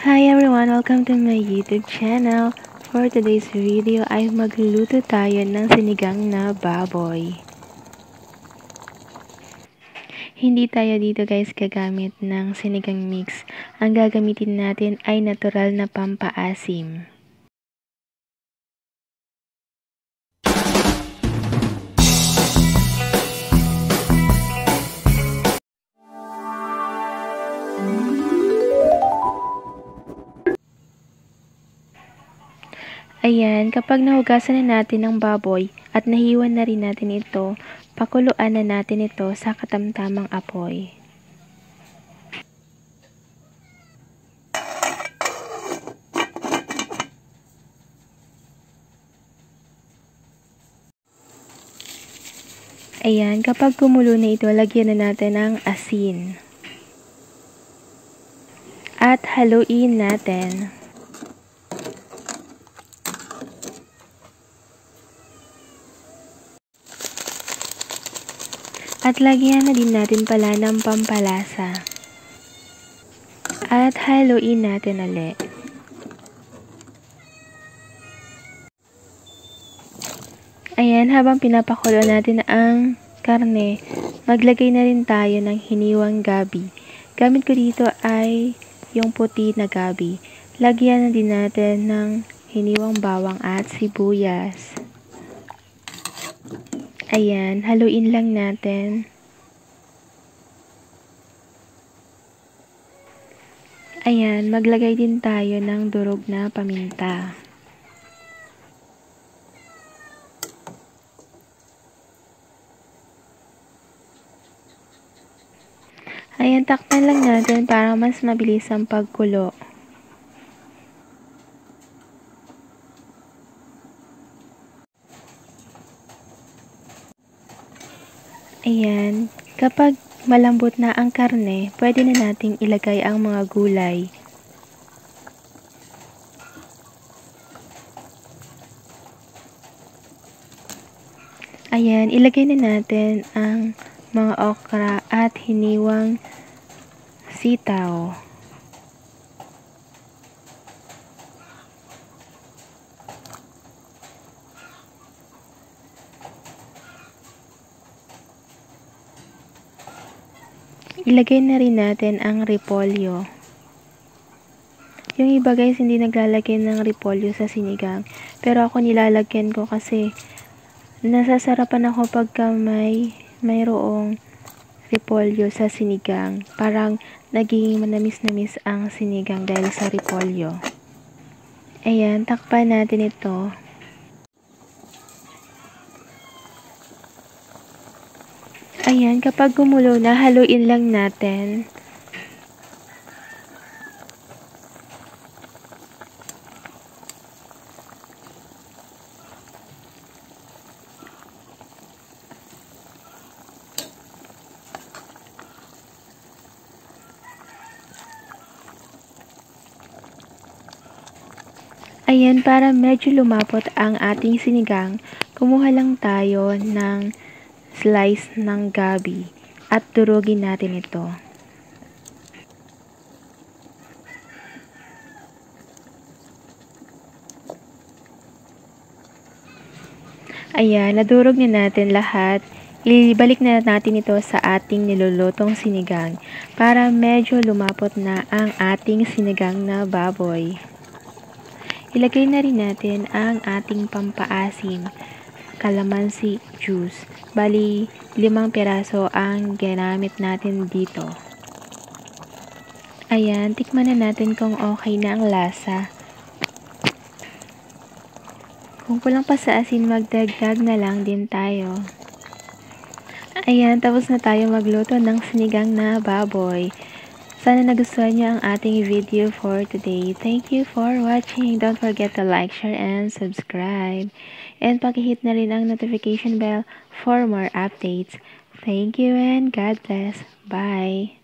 Hi everyone! Welcome to my YouTube channel. For today's video ay magluluto tayo ng sinigang na baboy. Hindi tayo dito guys gagamit ng sinigang mix. Ang gagamitin natin ay natural na pampaasim. Ayan, kapag nahugasan na natin ang baboy at nahiwan na rin natin ito, pakuluan na natin ito sa katamtamang apoy. Ayan, kapag kumulo na ito, lagyan na natin ng asin. At haluin natin. At lagyan na din natin pala ng pampalasa. At haluin natin ulit. Ayan, habang pinapakulo natin ang karne, maglagay na rin tayo ng hiniwang gabi. Gamit ko dito ay yung puti na gabi. Lagyan na din natin ng hiniwang bawang at sibuyas. Ayan, haluin lang natin. Ayan, maglagay din tayo ng durog na paminta. Ayan, takpan lang natin para mas mabilis ang pagkulo. Ayan, kapag malambot na ang karne, pwede na nating ilagay ang mga gulay. Ayan, ilagay na natin ang mga okra at hiniwang sitaw. Ilagay na rin natin ang repolyo. Yung iba guys, hindi naglalagay ng repolyo sa sinigang. Pero ako nilalagyan ko kasi nasasarapan ako pagka mayroong repolyo sa sinigang. Parang naging manamis-namis ang sinigang dahil sa repolyo. Ayan, takpan natin ito. Ayan, kapag gumulo na, haluin lang natin. Ayan, para medyo lumapot ang ating sinigang, kumuha lang tayo ng slice ng gabi at durugin natin ito. Ayan, nadurog na natin lahat. Ibalik na natin ito sa ating nilulutong sinigang para medyo lumapot na ang ating sinigang na baboy. Ilagay na rin natin ang ating pampaasim, calamansi juice. Bali, 5 piraso ang ginamit natin dito. Ayan, tikman na natin kung okay na ang lasa. Kung kulang pa sa asin, magdagdag na lang din tayo. Ayan, tapos na tayo magluto ng sinigang na baboy. Sana nagustuhan niyo ang ating video for today. Thank you for watching. Don't forget to like, share, and subscribe. And pakihit na rin ang notification bell for more updates. Thank you and God bless. Bye!